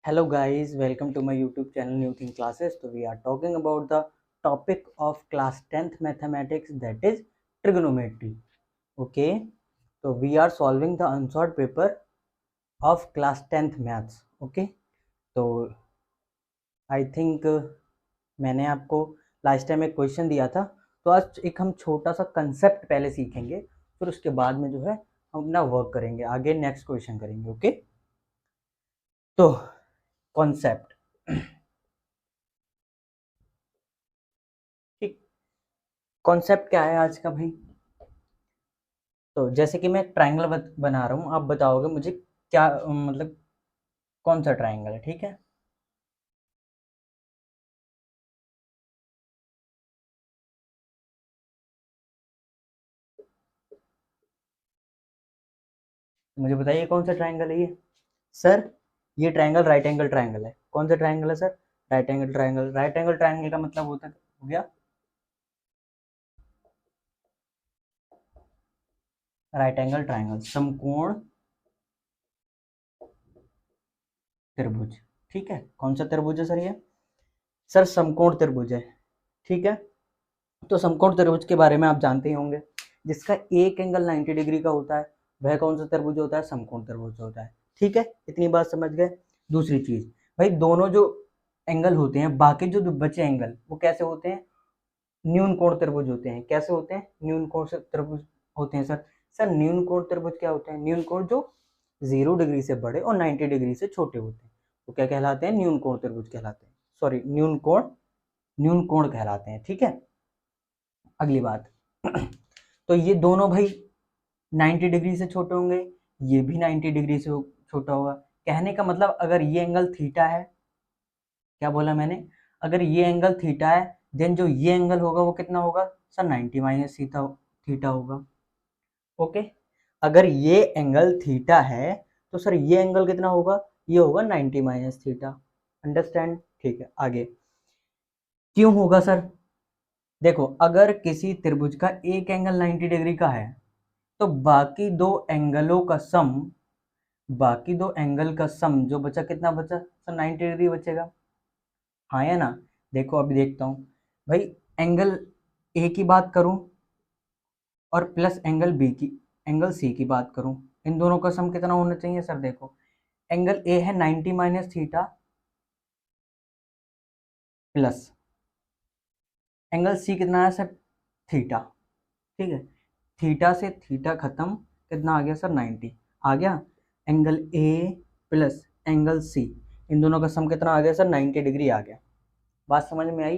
Hello guys, welcome to my YouTube channel New Thing Classes. So we are talking about the topic of class 10th mathematics, that is trigonometry. Okay, so we are solving the unsolved paper of class 10th maths. Okay, तो I think मैंने आपको last time एक question दिया था, तो आज एक हम छोटा सा कंसेप्ट पहले सीखेंगे, फिर उसके बाद में जो है हम अपना वर्क करेंगे, आगे नेक्स्ट क्वेश्चन करेंगे. ओके, तो कॉन्सेप्ट. ठीक, कॉन्सेप्ट क्या है आज का भाई? तो जैसे कि मैं ट्रायंगल बना रहा हूँ, आप बताओगे मुझे क्या मतलब कौन सा ट्रायंगल है. ठीक है, मुझे बताइए कौन सा ट्रायंगल है ये. सर ये ट्रायंगल राइट एंगल ट्रायंगल है. कौन सा ट्रायंगल है sir? Right angle triangle. Right angle triangle का मतलब होता हो गया राइट एंगल ट्रायंगल, समकोण त्रिभुज. ठीक है, कौन सा त्रिभुज है सर ये? सर समकोण त्रिभुज है. ठीक है, तो समकोण त्रिभुज के बारे में आप जानते ही होंगे, जिसका एक एंगल 90 डिग्री का होता है, वह कौन सा त्रिभुज होता है? समकोण त्रिभुज होता है. ठीक है, इतनी बात समझ गए. दूसरी चीज भाई, दोनों जो एंगल होते हैं, बाकी जो बचे एंगल, वो कैसे होते हैं? न्यून कोण त्रिभुज होते हैं. कैसे होते हैं? न्यून कोण त्रिभुज होते हैं सर. सर न्यून कोण त्रिभुज क्या होते हैं? न्यून कोण जो 0 डिग्री से बड़े और 90 डिग्री से छोटे होते हैं, वो क्या कहलाते हैं? न्यून कोण त्रिभुज कहलाते हैं. सॉरी, न्यून कोण कहलाते हैं. ठीक है, अगली बात. तो ये दोनों भाई 90 डिग्री से छोटे होंगे, ये भी 90 डिग्री से छोटा होगा. कहने का मतलब, अगर ये एंगल थीटा है, क्या बोला मैंने? अगर ये एंगल थीटा है, देन जो ये एंगल होगा वो कितना होगा सर? 90 माइनस थीटा होगा. ओके, अगर ये एंगल थीटा है तो सर ये एंगल कितना होगा? ये होगा 90 माइनस थीटा. अंडरस्टैंड? ठीक है, आगे. क्यों होगा सर? देखो, अगर किसी त्रिभुज का एक एंगल 90 डिग्री का है, तो बाकी दो एंगल का सम जो बचा, कितना बचा सर? 90 डिग्री बचेगा. हाँ या ना? देखो अभी देखता हूँ भाई, एंगल ए की बात करूं और प्लस एंगल सी की बात करूं, इन दोनों का सम कितना होना चाहिए सर? देखो, एंगल ए है 90 minus theta, plus angle C कितना है सर? थीटा. ठीक है, थीटा से थीटा खत्म, कितना आ गया सर? 90 आ गया. Angle A plus angle C, इन दोनों का सम कितना आ गया सर? 90 डिग्री आ गया. बात समझ में आई?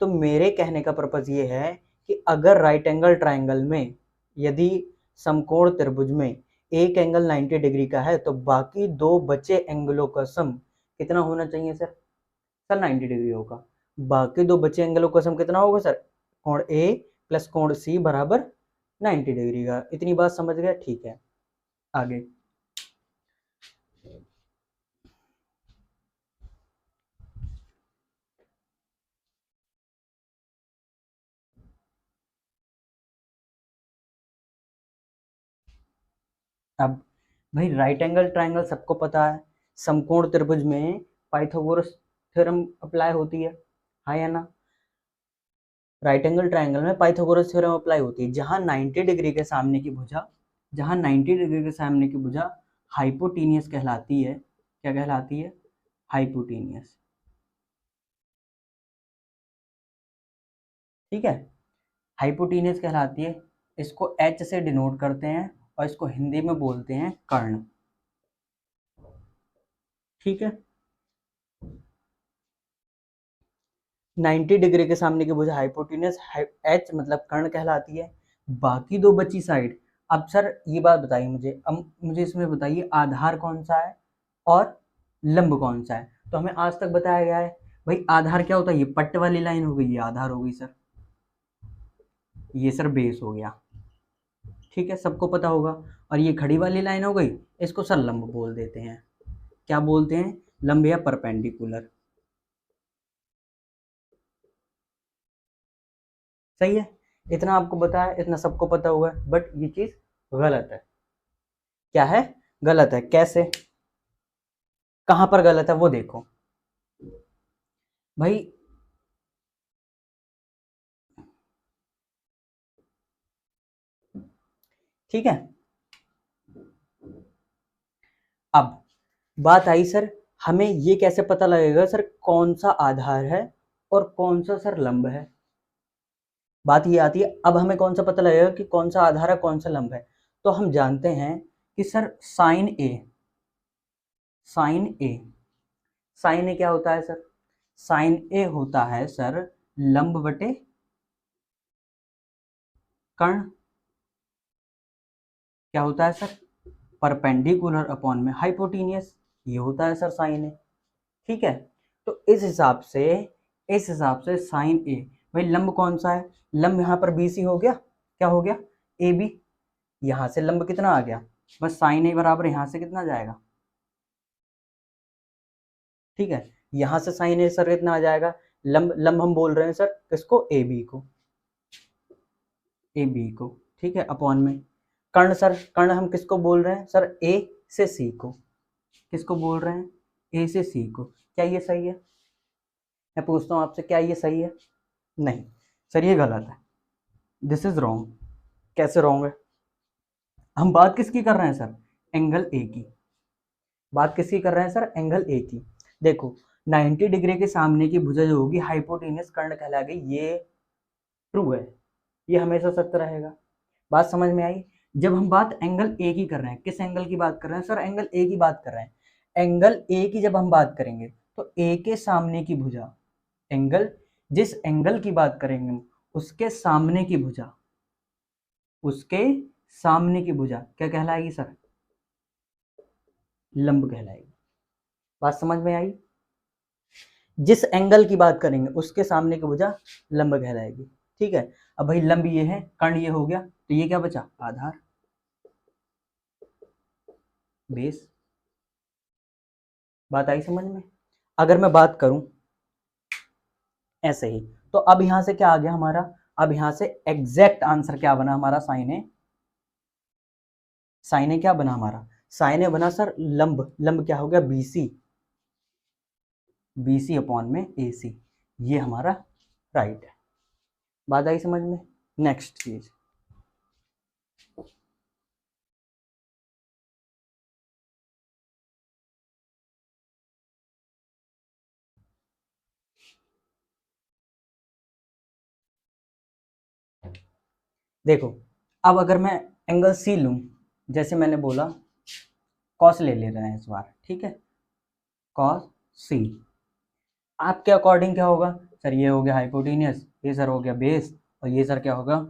तो मेरे कहने का पर्पज ये है कि अगर राइट एंगल ट्रायंगल में, यदि समकोण त्रिभुज में एक एंगल 90 डिग्री का है, तो बाकी दो बचे एंगलों का सम कितना होना चाहिए सर? सर 90 डिग्री होगा. बाकी दो बचे एंगलों का सम कितना होगा सर? कोण ए प्लस कोण सी बराबर 90 डिग्री का. इतनी बात समझ गए? ठीक है, आगे. अब भाई, राइट एंगल ट्रायंगल सबको पता है, समकोण त्रिभुज में पाइथागोरस थ्योरम अप्लाई होती है. हाँ या ना? राइट एंगल ट्रायंगल में पाइथागोरस थ्योरम अप्लाई होती है. जहां 90 डिग्री के सामने की भुजा, हाइपोटेनियस कहलाती है. क्या कहलाती है? हाइपोटेनियस. ठीक है, हाइपोटेनियस कहलाती है. इसको एच से डिनोट करते हैं और इसको हिंदी में बोलते हैं कर्ण. ठीक है, 90 डिग्री के सामने की भुजा हाइपोटेनियस, एच मतलब कर्ण कहलाती है. बाकी दो बची साइड. अब सर ये बात बताइए मुझे, अब मुझे इसमें बताइए आधार कौन सा है और लंब कौन सा है. तो हमें आज तक बताया गया है भाई, आधार क्या होता है? ये पट्ट वाली लाइन हो गई, ये आधार हो गई सर. ये सर बेस हो गया. ठीक है, सबको पता होगा. और ये खड़ी वाली लाइन हो गई, इसको सर लंब बोल देते हैं. क्या बोलते हैं? लंब या परपेंडिकुलर. सही है, इतना आपको बताया, इतना सबको पता हुआ है. बट ये चीज गलत है. क्या है? गलत है. कैसे? कहां पर गलत है वो देखो भाई। ठीक है, अब बात आई सर, हमें ये कैसे पता लगेगा सर कौन सा आधार है और कौन सा सर लंब है। बात ये आती है, अब हमें कौन सा पता लगेगा कि कौन सा आधार है कौन सा लंब है। तो हम जानते हैं कि सर साइन ए, साइन ए, साइन ए क्या होता है सर, साइन ए होता है सर लंब बटे कर्ण। क्या होता है सर, परपेंडिकुलर अपॉन में हाइपोटेनियस, ये होता है सर साइन ए। ठीक है, तो इस हिसाब से साइन ए, भाई लंब कौन सा है, लंब यहाँ पर बी सी हो गया, क्या हो गया ए बी, यहाँ से लंब कितना आ गया, बस साइन ए बराबर यहाँ से कितना जाएगा, ठीक है, यहाँ से साइन ए सर कितना आ जाएगा, लंब लंब हम बोल रहे हैं सर किसको, ए बी को, ए बी को, ठीक है, अपॉन में कर्ण, सर कर्ण हम किसको बोल रहे हैं सर, ए से सी को, किसको बोल रहे हैं, ए से सी को। क्या ये सही है, मैं पूछता हूँ आपसे, क्या ये सही है, नहीं सर ये गलत है, दिस इज रॉन्ग। कैसे रॉन्ग है, हम बात किसकी कर रहे हैं सर, एंगल ए की, बात किसकी कर रहे हैं सर, एंगल ए की। देखो 90 डिग्री के सामने की भुजा जो होगी हाइपोटेनियस कर्ण कहलाएगी, ये ट्रू है, ये हमेशा सत्य रहेगा। बात समझ में आई। जब हम बात एंगल ए की कर रहे हैं, किस एंगल की बात कर रहे हैं सर, एंगल ए की बात कर रहे हैं। एंगल ए की जब हम बात करेंगे तो ए के सामने की भुजा, एंगल जिस एंगल की बात करेंगे उसके सामने की भुजा, उसके सामने की भुजा क्या कहलाएगी सर, लंब कहलाएगी। बात समझ में आई, जिस एंगल की बात करेंगे उसके सामने की भुजा लंब कहलाएगी। ठीक है, अब भाई लंब ये है, कर्ण ये हो गया, तो ये क्या बचा, आधार, बेस। बात आई समझ में। अगर मैं बात करूं ऐसे ही, तो अब यहां से क्या आ गया हमारा, अब यहां से एग्जैक्ट आंसर क्या बना हमारा, साइन ए, साइन ए क्या बना हमारा, साइन ए बना सर लंब, लंब क्या हो गया बीसी, बीसी अपॉन में एसी, ये हमारा राइट है। बात आई समझ में। नेक्स्ट चीज, देखो अब अगर मैं एंगल सी लूं, जैसे मैंने बोला कॉस ले रहे हैं इस बार, ठीक है, कॉस सी, आपके अकॉर्डिंग क्या होगा सर, ये हो गया हाइपोटेनियस, ये सर हो गया बेस, और ये सर क्या होगा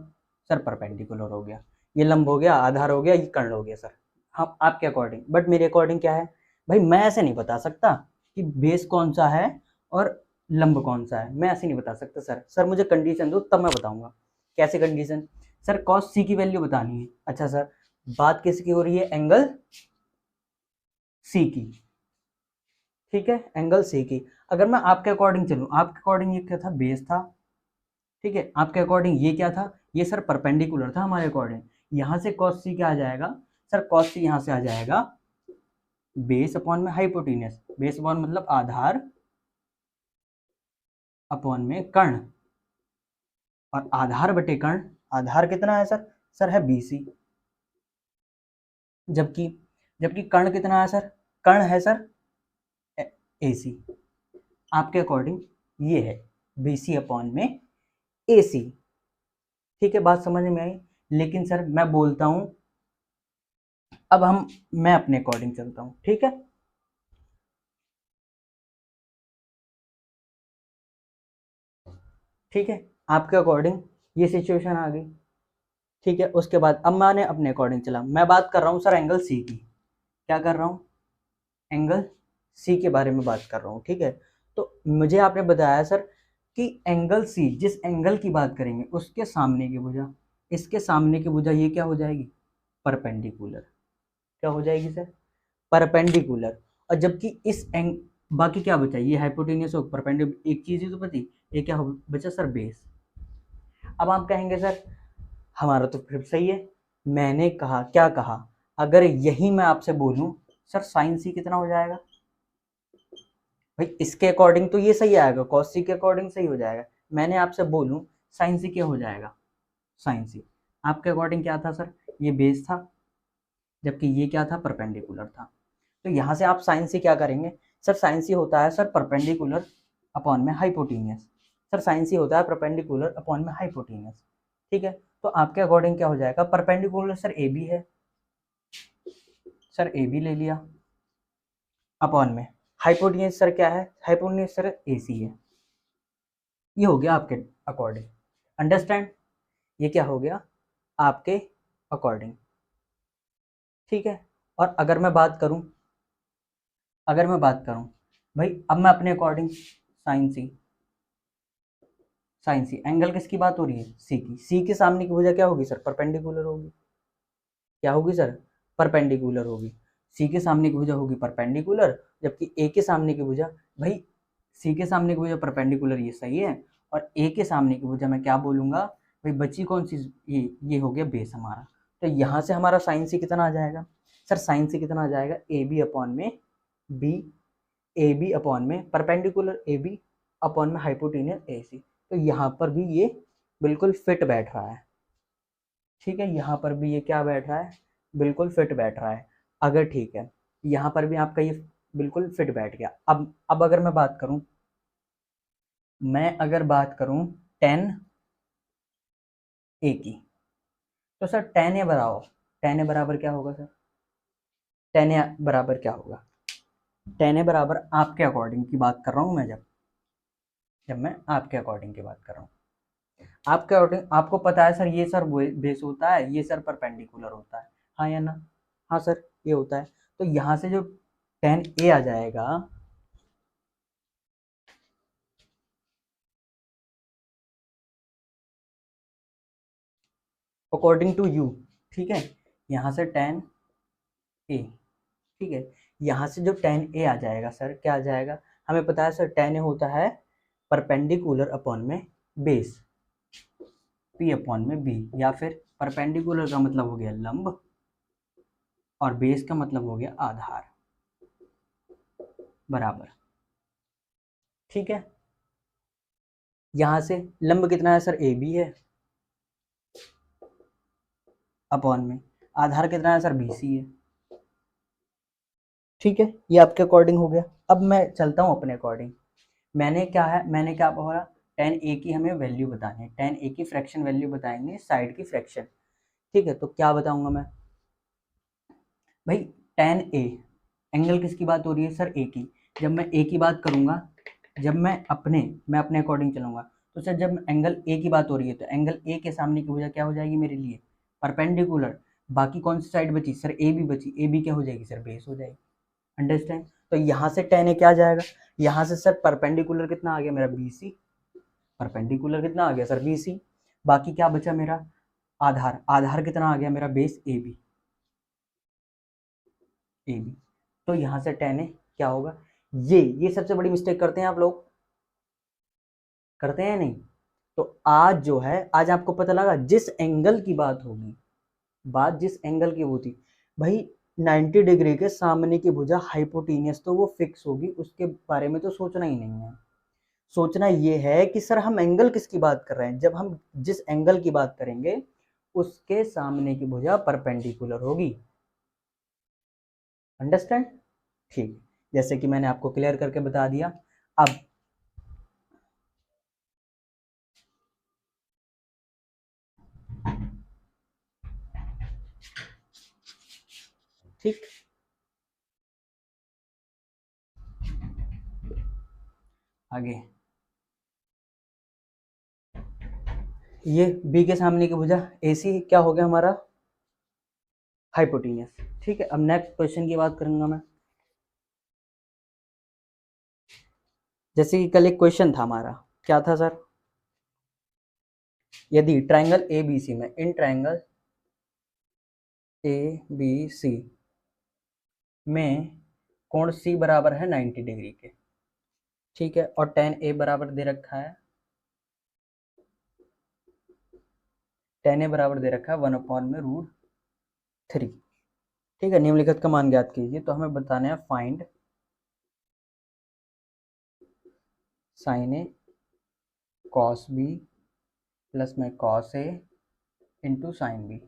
सर परपेंडिकुलर हो गया, ये लंब हो गया, आधार हो गया, ये कर्ण हो गया सर। हम आपके अकॉर्डिंग, बट मेरे अकॉर्डिंग क्या है भाई, मैं ऐसे नहीं बता सकता कि बेस कौन सा है और लंब कौन सा है, मैं ऐसे नहीं बता सकता सर, सर मुझे कंडीशन दो तब मैं बताऊंगा। कैसे कंडीशन सर, कॉस सी की वैल्यू बतानी है, अच्छा सर बात किसकी हो रही है, एंगल सी की, ठीक है, एंगल सी की। अगर मैं आपके अकॉर्डिंग चलूं, आपके अकॉर्डिंग ये क्या था, बेस था, ठीक है, आपके अकॉर्डिंग ये क्या था, ये सर परपेंडिकुलर था हमारे अकॉर्डिंग, यहाँ से cos c क्या आ जाएगा सर, cos c यहाँ से आ जाएगा बेस अपॉन में हाइपोटेनियस, बेस अपॉन मतलब आधार अपॉन में कर्ण, और आधार बटे कर्ण, आधार कितना है सर, सर है BC, जबकि जबकि कर्ण कितना है सर, कर्ण है सर AC, आपके अकॉर्डिंग ये है BC अपॉन में AC। ठीक है, बात समझ में आई। लेकिन सर मैं बोलता हूं, अब मैं अपने अकॉर्डिंग चलता हूं, ठीक है, ठीक है, आपके अकॉर्डिंग ये सिचुएशन आ गई, ठीक है, उसके बाद अब मैंने अपने अकॉर्डिंग चला, मैं बात कर रहा हूं सर एंगल सी की, क्या कर रहा हूं, एंगल सी के बारे में बात कर रहा हूं, ठीक है। तो मुझे आपने बताया सर कि एंगल सी, जिस एंगल की बात करेंगे उसके सामने की भुजा, इसके सामने की भुजा ये क्या हो जाएगी, परपेंडिकुलर, क्या हो जाएगी सर, परपेंडिकुलर। और जबकि इस एंग, बाकी क्या बचा, ये हाइपोटेनियस और परपेंडिकुलर, एक चीज ही तो बची, ये क्या हो बचा सर, बेस। अब आप कहेंगे सर हमारा तो फिर सही है, मैंने कहा क्या कहा, अगर यही मैं आपसे बोलूं सर साइन सी कितना हो जाएगा, भाई इसके अकॉर्डिंग तो ये सही आएगा, कॉस सी के अकॉर्डिंग सही हो जाएगा। मैंने आपसे बोलूं साइन सी क्या हो जाएगा, साइन सी। आपके अकॉर्डिंग क्या था सर, ये बेस था, जबकि ये क्या था, परपेंडिकुलर था। तो यहाँ से आप साइन सी क्या करेंगे, सर साइन सी होता है सर परपेंडिकुलर अपॉन में हाइपोटीनियस। सर साइन सी होता है परपेंडिकुलर अपॉन में हाइपोटीनियस। ठीक है, तो आपके अकॉर्डिंग क्या हो जाएगा, परपेंडिकुलर सर ए बी है, सर ए बी ले लिया, अपॉन में हाइपोटेन्यूज सर क्या है, हाइपोटेन्यूज सर AC है। ये हो गया आपके अकॉर्डिंग, अंडरस्टैंड, ये क्या हो गया आपके अकॉर्डिंग। ठीक है, और अगर मैं बात करूं, भाई अब मैं अपने अकॉर्डिंग साइन सी, साइन सी एंगल किसकी बात हो रही है, सी की। सी के सामने की भुजा क्या होगी सर, परपेंडिकुलर होगी। क्या होगी सर, परपेंडिकुलर होगी। सी के सामने की भुजा होगी परपेंडिकुलर, जबकि ए के सामने की भुजा, भाई सी के सामने की भुजा परपेंडिकुलर, ये सही है, और ए के सामने की भुजा मैं क्या बोलूंगा, भाई बची कौन सी, ये हो गया बेस हमारा। तो यहाँ से हमारा साइन सी कितना आ जाएगा सर, साइन सी कितना आ जाएगा, ए बी अपॉन में बी, ए बी अपॉन में परपेंडिकुलर ए बी अपॉन में हाइपोटेनियस ए सी। तो यहाँ पर भी ये बिल्कुल फिट बैठ रहा है। ठीक है, यहाँ पर भी ये क्या बैठ रहा है, बिल्कुल फिट बैठ रहा है। अगर ठीक है, यहाँ पर भी आपका ये बिल्कुल फिट बैठ गया। अब अगर मैं बात करूं, टेन ए की, तो सर टेन ए बराबर, टेन ए बराबर क्या होगा सर, टेन ए बराबर क्या होगा, टेन ए बराबर आपके अकॉर्डिंग की बात कर रहा हूँ मैं, जब मैं आपके अकॉर्डिंग की बात कर रहा हूँ, आपके अकॉर्डिंग आपको पता है सर, ये सर बेस होता है, ये सर परपेंडिकुलर होता है, हाँ या ना, हाँ सर ये होता है। तो यहाँ से जो टेन ए आ जाएगा, अकॉर्डिंग टू यू, ठीक है, यहाँ से टेन ए, ठीक है, यहाँ से जो टेन ए आ जाएगा सर, क्या आ जाएगा, हमें पता है सर टेन ए होता है परपेंडिकुलर अपॉन में बेस, पी अपॉन में बी, या फिर परपेंडिकुलर का मतलब हो गया लंब, और बेस का मतलब हो गया आधार, बराबर। ठीक है, यहाँ से लंब कितना है सर, ए बी है, अपॉन में आधार कितना है सर, बी सी है। ठीक है, ये आपके अकॉर्डिंग हो गया। अब मैं चलता हूँ अपने अकॉर्डिंग, मैंने क्या बोला, टेन ए की हमें वैल्यू बतानी है, टेन ए की फ्रैक्शन वैल्यू बताएंगे, साइड की फ्रैक्शन। ठीक है, तो क्या बताऊंगा मैं, भाई टेन ए, एंगल किसकी बात हो रही है सर, ए की। जब मैं ए की बात करूंगा, जब मैं अपने अकॉर्डिंग चलूंगा, तो सर जब एंगल ए की बात हो रही है, तो एंगल ए के सामने की वजह क्या हो जाएगी मेरे लिए, परपेंडिकुलर। बाकी कौन सी साइड बची सर, ए बी बची, ए बी क्या हो जाएगी सर, बेस हो जाएगी। अंडरस्टैंड, तो यहाँ से टेन ए क्या आ जाएगा, यहाँ से सर परपेंडिकुलर कितना आ गया मेरा, बी सी, परपेंडिकुलर कितना आ गया सर, बी सी। बाकी क्या बचा मेरा, आधार, आधार कितना आ गया मेरा, base A B, A B. तो यहाँ से टेन ए क्या होगा, ये सबसे बड़ी मिस्टेक करते हैं आप लोग, करते हैं नहीं। तो आज जो है, आज आपको पता लगा जिस एंगल की बात होगी, बात जिस एंगल की होती, भाई 90 डिग्री के सामने की भुजा हाइपोटेनियस तो वो फिक्स होगी, उसके बारे में तो सोचना ही नहीं है। सोचना ये है कि सर हम एंगल किसकी बात कर रहे हैं, जब हम जिस एंगल की बात करेंगे उसके सामने की भुजा परपेंडिकुलर होगी। अंडरस्टैंड, ठीक, जैसे कि मैंने आपको क्लियर करके बता दिया। अब ठीक, आगे ये बी के सामने की भुजा AC क्या हो गया हमारा, हाइपोटेनियस। ठीक है, अब नेक्स्ट क्वेश्चन की बात करूंगा मैं, जैसे कि कल एक क्वेश्चन था हमारा, क्या था सर, यदि ट्रायंगल ABC में, इन ट्रायंगल ABC में कोण C बराबर है 90 डिग्री के, ठीक है, और tan A बराबर दे रखा है, tan A बराबर दे रखा है 1/√3। ठीक है, निम्नलिखित का मान ज्ञात कीजिए। तो हमें बताना है find sine A cos B plus में cos A into sine B.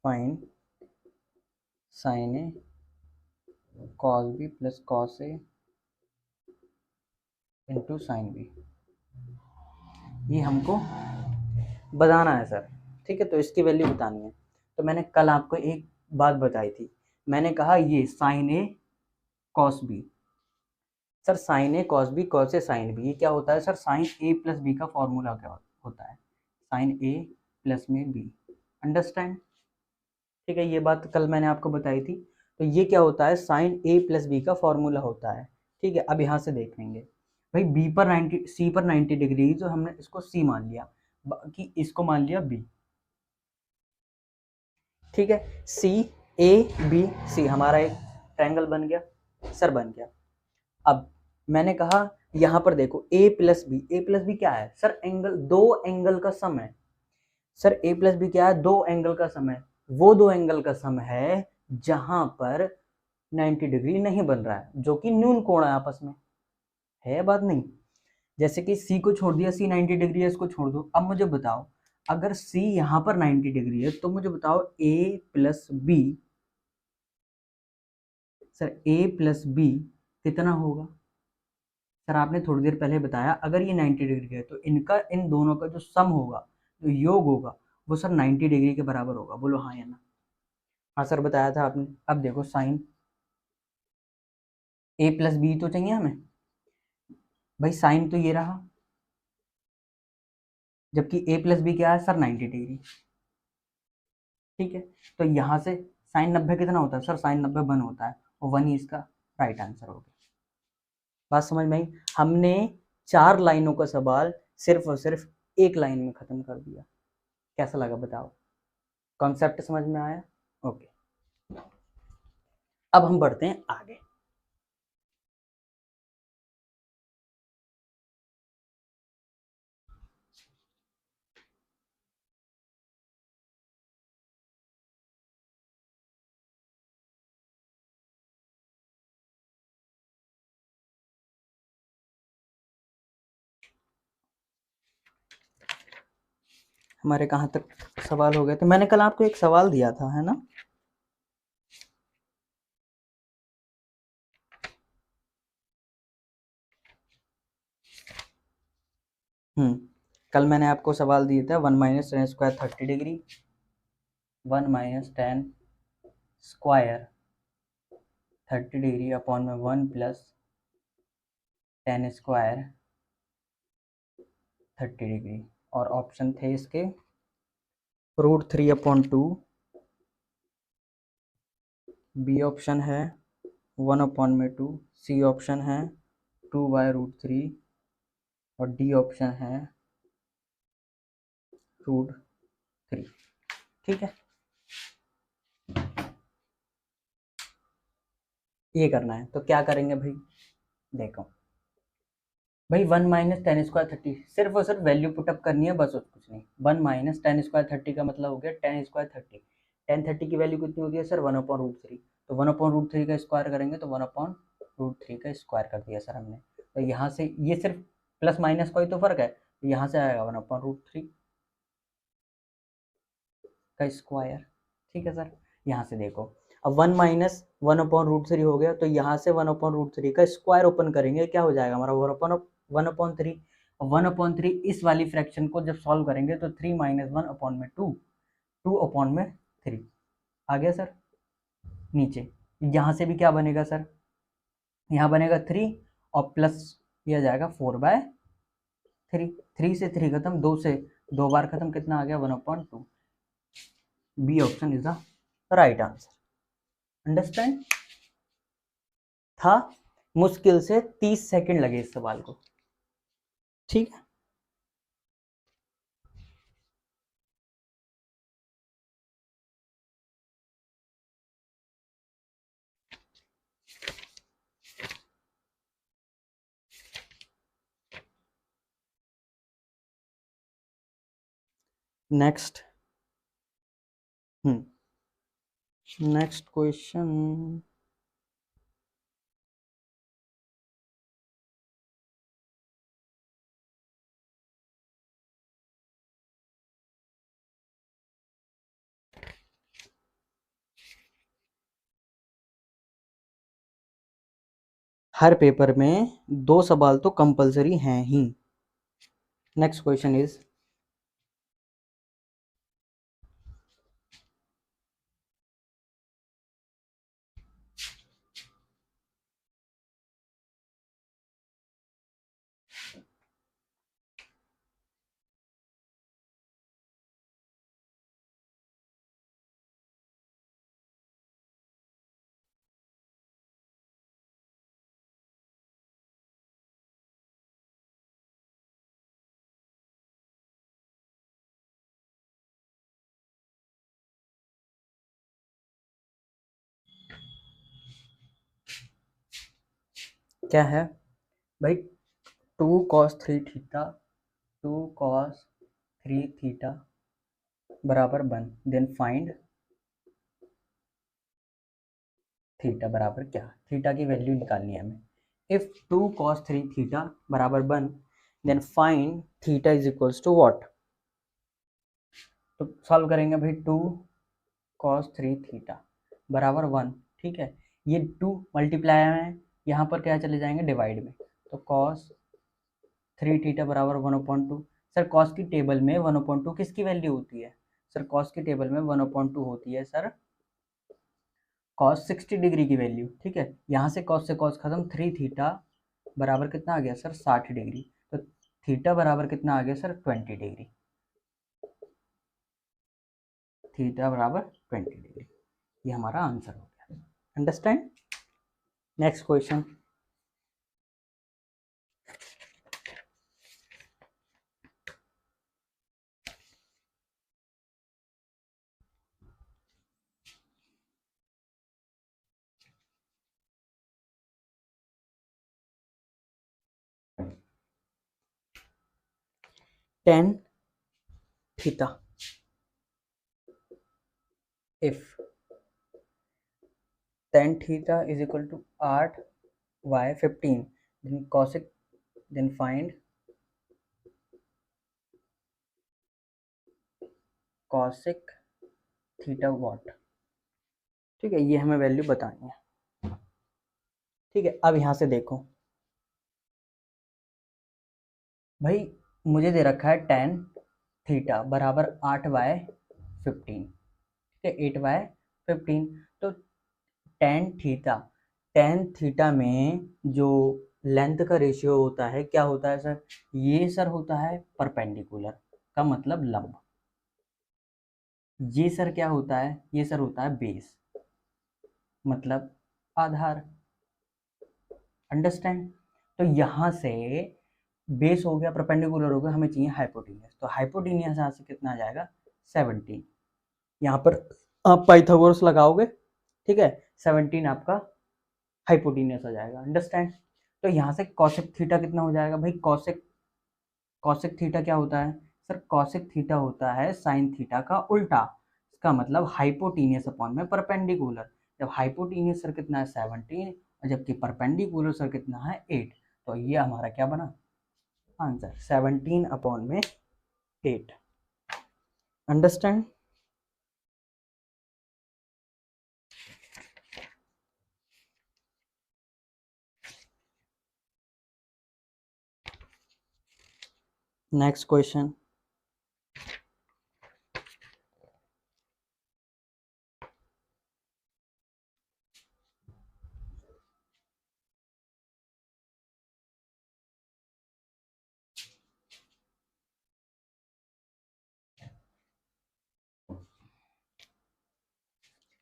Fine sine A cos B plus cos A into sine B, ये हमको बताना है सर। ठीक है, तो इसकी वैल्यू बतानी है। तो मैंने कल आपको एक बात बताई थी, मैंने कहा ये sign A cos B, sir sign A cos B cos A sign B, ये क्या होता है सर? साइन ए प्लस बी का फॉर्मूला क्या होता है? साइन ए प्लस में बी। अंडरस्टैंड? ठीक है, ये बात कल मैंने आपको बताई थी। तो ये क्या होता है? साइन ए प्लस बी का फॉर्मूला होता है। ठीक है, अब यहाँ से देख लेंगे भाई, बी पर 90, सी पर 90 डिग्री, तो हमने इसको सी मान लिया, बाकी इसको मान लिया बी। ठीक है, सी ए बी सी हमारा एक ट्रायंगल बन गया सर, बन गया। अब मैंने कहा यहाँ पर देखो ए प्लस बी, ए प्लस बी क्या है सर? एंगल, दो एंगल का सम है सर। ए प्लस बी क्या है? दो एंगल का सम है। वो दो एंगल का सम है जहां पर 90 डिग्री नहीं बन रहा है, जो कि न्यून कोण है आपस में, है बात नहीं? जैसे कि सी को छोड़ दिया, सी 90 डिग्री है, इसको छोड़ दो। अब मुझे बताओ, अगर सी यहाँ पर 90 डिग्री है, तो मुझे बताओ ए प्लस बी, सर ए प्लस बी कितना होगा? सर आपने थोड़ी देर पहले बताया अगर ये 90 डिग्री है तो इनका, इन दोनों का जो सम होगा, जो योग होगा, वो सर 90 डिग्री के बराबर होगा। बोलो हाँ या ना? हाँ सर, बताया था आपने। अब देखो साइन ए प्लस बी तो चाहिए हमें भाई, साइन तो ये रहा, जबकि ए प्लस बी क्या है सर? 90 डिग्री। ठीक है, तो यहाँ से साइन 90 कितना होता है सर? साइन 90 वन होता है, और वन ही इसका राइट आंसर हो गया। बात समझ में आई? हमने 4 लाइनों का सवाल सिर्फ और सिर्फ एक लाइन में खत्म कर दिया। कैसा लगा बताओ? कॉन्सेप्ट समझ में आया? ओके, अब हम बढ़ते हैं आगे। हमारे कहाँ तक सवाल हो गए थे? मैंने कल आपको एक सवाल दिया था, है ना? कल मैंने आपको सवाल दिया था 1 minus ten square 30 degree, 1 minus ten square 30 degree upon में 1 प्लस टेन स्क्वायर 30 डिग्री, और ऑप्शन थे इसके √3/2, बी ऑप्शन है 1/2, सी ऑप्शन है 2/√3, और डी ऑप्शन है √3। ठीक है, ये करना है। तो क्या करेंगे भाई? देखो भाई, 1 माइनस टेन स्क्वायर 30, सिर्फ और सिर्फ वैल्यू पुटअप करनी है बस, और कुछ नहीं। 1 माइनस टेन स्क्वायर 30 का मतलब हो गया टेन स्क्वायर 30। टेन 30 की वैल्यू कितनी होती है सर? 1/√3। तो 1/√3 का स्क्वायर करेंगे तो 1/√3 का स्क्वायर कर दिया सर हमने। तो यहाँ से ये सिर्फ प्लस माइनस का ही तो फर्क है, तो यहाँ से आएगा 1/√3 का स्क्वायर। ठीक है सर, यहाँ से देखो, अब 1 माइनस 1/√3 हो गया, तो यहाँ से 1/√3 का स्क्वायर ओपन करेंगे, क्या हो जाएगा हमारा? 1/3। 1/3 इस वाली फ्रैक्शन को जब सॉल्व करेंगे तो 3 माइनस 1/2, 2/3 आ गया सर। नीचे यहाँ से भी क्या बनेगा सर? यहाँ बनेगा 3, और प्लस यह जाएगा 4/3। 3 से 3 खत्म, 2 से 2 बार खत्म, कितना आ गया? 1/2। B option is the right answer. Understand? था मुश्किल से 30 सेकंड लगे इस सवाल को। ठीक है, नेक्स्ट नेक्स्ट क्वेश्चन। हर पेपर में 2 सवाल तो कंपलसरी हैं ही। नेक्स्ट क्वेश्चन इज, क्या है भाई? 2 cos 3 थीटा, 2 cos 3 थीटा बराबर 1, देन फाइंड थीटा बराबर क्या? थीटा की वैल्यू निकालनी है हमें। इफ 2 cos 3 थीटा बराबर 1, then find theta is equals to what? तो सॉल्व करेंगे भाई। 2 cos 3 थीटा बराबर 1, ठीक है। ये 2 मल्टीप्लाई में, यहाँ पर क्या चले जाएंगे? डिवाइड में। तो cos 3 थीटा बराबर 1/2। सर कॉस की टेबल में 1/2 किसकी वैल्यू होती है? सर कॉस की टेबल में 1/2 होती है सर कॉस 60 डिग्री की वैल्यू, ठीक है। यहाँ से कॉस खत्म, 3 थीटा बराबर कितना आ गया सर? 60 डिग्री। तो थीटा बराबर कितना आ गया सर? 20 डिग्री। थीटा बराबर 20 डिग्री, ये हमारा आंसर हो गया। Understand? Next question. Tan theta if tan theta is equal to 8y15, then cosec, then find cosec theta what, ठीक है। ये हमें वैल्यू बतानी है, ठीक है। अब यहाँ से देखो भाई, मुझे दे रखा है tan थीटा बराबर 8y15, ठीक है, 8y15। तो tan थीटा में जो लेंथ का रेशियो होता है क्या होता है सर? ये सर होता है परपेंडिकुलर, का मतलब लंब। ये सर क्या होता है? ये सर होता है बेस, मतलब आधार। अंडरस्टैंड? तो यहाँ से बेस हो गया, परपेंडिकुलर हो गया, हमें चाहिए हाइपोटेनियस। तो हाइपोटेनियस यहाँ से कितना आ जाएगा? 17। यहाँ पर आप पाइथागोरस लगाओगे, ठीक है, 17 आपका हाइपोटेनियस आ जाएगा। अंडरस्टैंड? तो यहाँ से कॉसेक थीटा कितना हो जाएगा भाई? कॉसेक कॉसेक थीटा क्या होता है सर? कॉसेक थीटा होता है साइन थीटा का उल्टा। इसका मतलब हाइपोटेनियस अपॉन में परपेंडिकुलर। जब हाइपोटेनियस सर कितना है? 17, और जबकि परपेंडिकुलर सर कितना है? 8। तो ये हमारा क्या बना? आंसर 17 अपॉन में 8। Understand? Next question.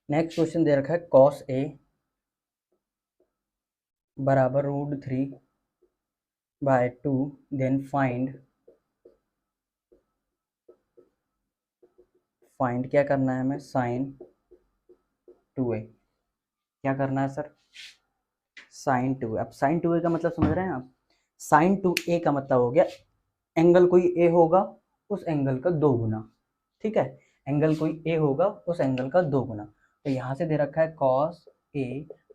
Next question दे रखा है cos A बराबर √3/2, देन फाइंड क्या करना है हमें? sin 2A। क्या करना है सर? sin 2A। अब sin 2A का मतलब समझ रहे हैं आप? sin 2A का मतलब हो गया, एंगल कोई A होगा, उस एंगल का 2 गुना। ठीक है, एंगल कोई ए होगा उस एंगल का 2 गुना। तो यहाँ से दे रखा है cos A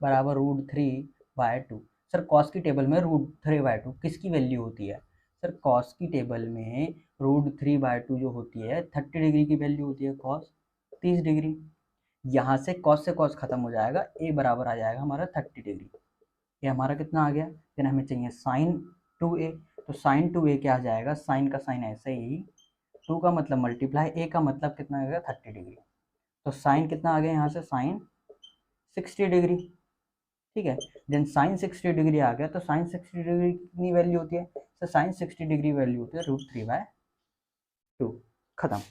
बराबर √3/2। सर कॉस की टेबल में √3/2 किसकी वैल्यू होती है? सर कॉस की टेबल में √3/2 जो होती है 30 डिग्री की वैल्यू होती है, कॉस 30 डिग्री। यहाँ से कॉस खत्म हो जाएगा, ए बराबर आ जाएगा हमारा 30 डिग्री। ये हमारा कितना आ गया? फिर हमें चाहिए साइन 2a, तो साइन 2a क्या आ जाएगा? साइन का साइन ऐसे ही, 2 का मतलब मल्टीप्लाई, a का मतलब कितना आ गया? 30 डिग्री। तो साइन कितना आ गया यहाँ से? Sine 60 degree. ठीक है, देन साइन 60 डिग्री आ गया, तो साइन 60 डिग्री कितनी वैल्यू होती है? तो साइन 60 डिग्री वैल्यू होती है √3/2। खत्म।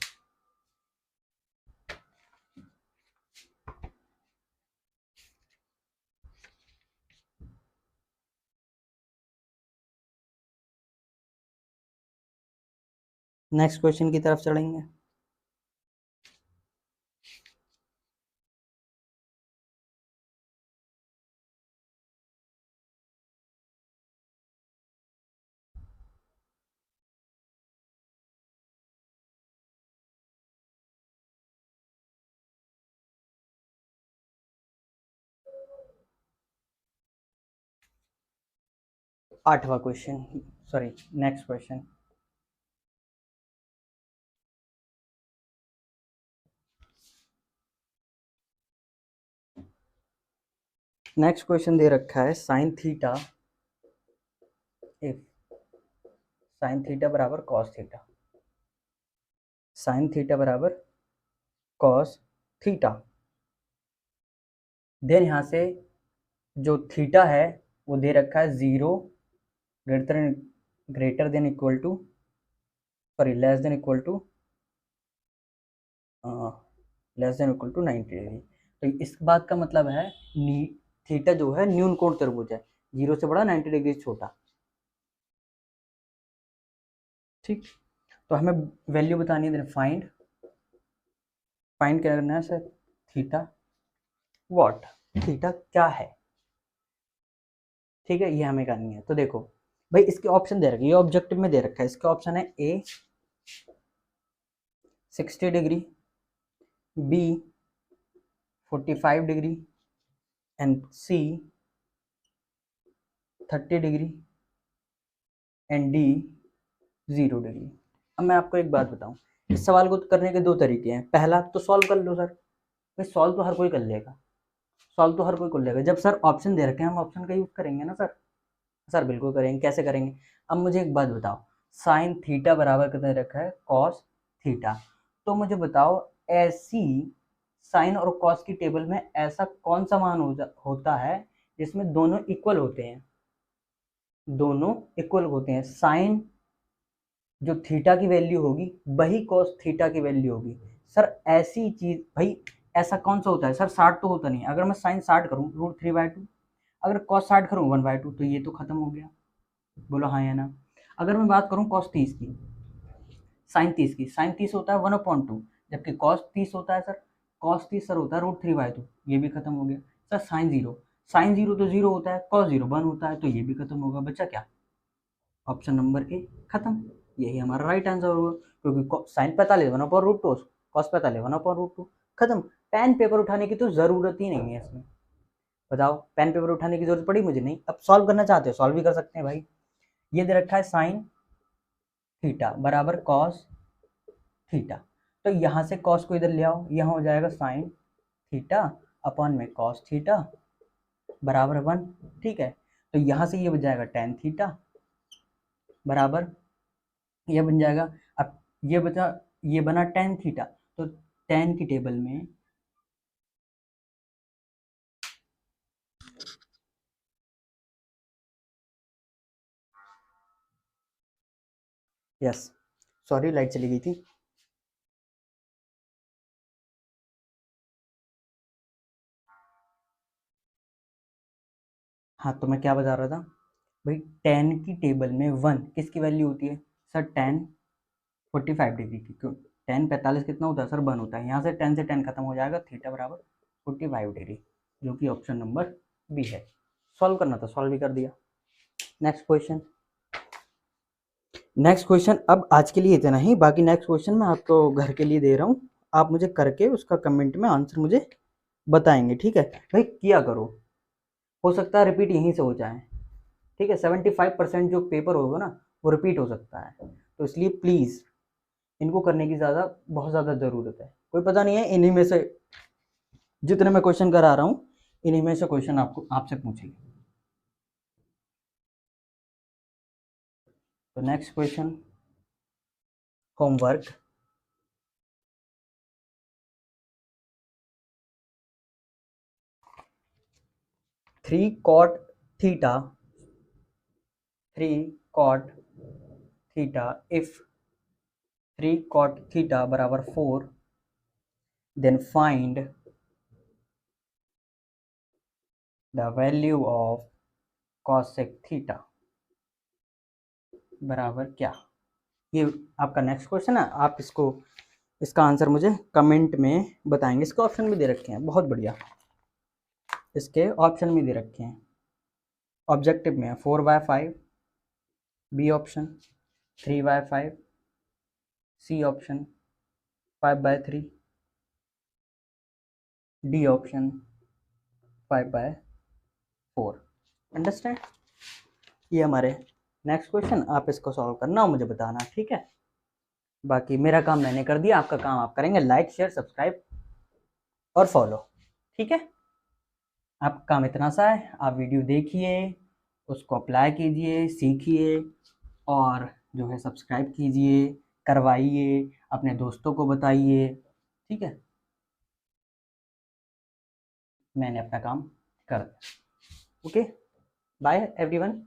नेक्स्ट क्वेश्चन की तरफ चढ़ेंगे। आठवां question, sorry next question. Next question दे रखा है sine theta if sine theta बराबर कॉस थीटा, साइन थीटा बराबर कॉस थीटा। देन यहाँ से जो थीटा है वो दे रखा है 0 greater than equal to, sorry less than equal to 90 degree. तो इस बात का मतलब है थीटा जो है न्यून कोण त्रिभुज है, 0 से बड़ा 90 डिग्री छोटा। ठीक, तो हमें वैल्यू बतानी है, फाइंड क्या करना है सर? थीटा व्हाट, थीटा क्या है? ठीक है, ये हमें करनी है। तो देखो भाई, इसके ऑप्शन दे रखे, ये ऑब्जेक्टिव में दे रखा है, इसका ऑप्शन है A 60 degree, B 45 degree, and C 30 degree, and D 0 degree. अब मैं आपको एक बात बताऊं, इस सवाल को करने के 2 तरीके हैं। पहला तो सॉल्व कर लो सर, भाई सॉल्व तो हर कोई कर लेगा, सॉल्व तो हर कोई कर लेगा। जब सर ऑप्शन दे रखे हैं हम ऑप्शन का यूज करेंगे ना सर? सर बिल्कुल करेंगे। कैसे करेंगे? अब मुझे एक बात बताओ, साइन थीटा बराबर कितना रखा है? Cos theta. तो मुझे बताओ, ऐसी साइन और कॉस की टेबल में ऐसा कौन सा मान होता है जिसमें दोनों इक्वल होते हैं? दोनों इक्वल होते हैं। साइन जो थीटा की वैल्यू होगी वही कॉस थीटा की वैल्यू होगी। सर ऐसी चीज भाई, ऐसा कौन सा होता है सर? 60 तो होता नहीं। अगर मैं साइन 60 करूँ √3/2, अगर cos 60 करूँ 1/2, तो ये तो खत्म हो गया। बोलो हाँ या ना? अगर मैं बात करूँ cos 30 की, साइन 30 की, साइन 30 होता है 1/2, जबकि cos 30 होता है सर, cos 30 सर होता है √3/2, ये भी खत्म हो गया। सर साइन जीरो तो जीरो होता है, cos 0 1 होता है, तो ये भी खत्म होगा। बचा क्या? ऑप्शन नंबर ए, खत्म। यही हमारा राइट आंसर होगा, क्योंकि साइन 45 1/√2, cos 45 1/√2, खत्म। पेन पेपर उठाने की तो जरूरत ही नहीं है इसमें। बताओ, पेन पेपर उठाने की जरूरत पड़ी मुझे? नहीं। अब सॉल्व करना चाहते हो सॉल्व भी कर सकते हैं भाई। ये दे रखा है साइन थीटा बराबर कॉस थीटा, तो यहाँ से कॉस को इधर ले आओ, यहाँ हो जाएगा साइन थीटा अपॉन में कॉस थीटा बराबर 1। ठीक है, तो यहाँ से ये बन जाएगा टेन थीटा बराबर, ये बन जाएगा। अब ये बना टेन थीटा, तो टेन की टेबल में यस, सॉरी लाइट चली गई थी। हाँ, तो मैं क्या बता रहा था भाई, टेन की टेबल में 1 किसकी वैल्यू होती है? सर टेन 45 डिग्री की। क्यों? टेन 45 कितना होता है सर? 1 होता है। यहाँ से 10 से 10 खत्म हो जाएगा, थीटा बराबर 45 डिग्री, जो कि ऑप्शन नंबर बी है। सॉल्व करना था, सॉल्व भी कर दिया। Next question. नेक्स्ट क्वेश्चन, अब आज के लिए इतना ही, बाकी नेक्स्ट क्वेश्चन मैं आपको घर के लिए दे रहा हूँ, आप मुझे करके उसका कमेंट में आंसर मुझे बताएंगे, ठीक है भाई, किया करो, हो सकता है रिपीट यहीं से हो जाए, ठीक है, 75% जो पेपर होगा ना वो रिपीट हो सकता है, तो इसलिए प्लीज़ इनको करने की बहुत ज़्यादा ज़रूरत है, कोई पता नहीं है, इन्हीं में से जितने मैं क्वेश्चन करा रहा हूँ इन्हीं में से क्वेश्चन आपको आपसे पूछेंगे। तो next question, homework, three cot theta, three cot theta, if three cot theta बराबर 4, then find the value of cosec theta बराबर क्या। ये आपका नेक्स्ट क्वेश्चन है, आप इसको इसका आंसर मुझे कमेंट में बताएंगे, इसके ऑप्शन भी दे रखे हैं, बहुत बढ़िया, इसके ऑप्शन भी दे रखे हैं, ऑब्जेक्टिव में है 4/5, B option 3/5, C option 5/3, D option 5/4। Understand, ये हमारे नेक्स्ट क्वेश्चन, आप इसको सॉल्व करना और मुझे बताना, ठीक है। बाकी मेरा काम मैंने कर दिया, आपका काम आप करेंगे, लाइक शेयर सब्सक्राइब और फॉलो, ठीक है। आपका काम इतना सा है, आप वीडियो देखिए, उसको अप्लाई कीजिए, सीखिए, और जो है सब्सक्राइब कीजिए, करवाइए, अपने दोस्तों को बताइए, ठीक है। मैंने अपना काम कर दिया। Okay, bye everyone.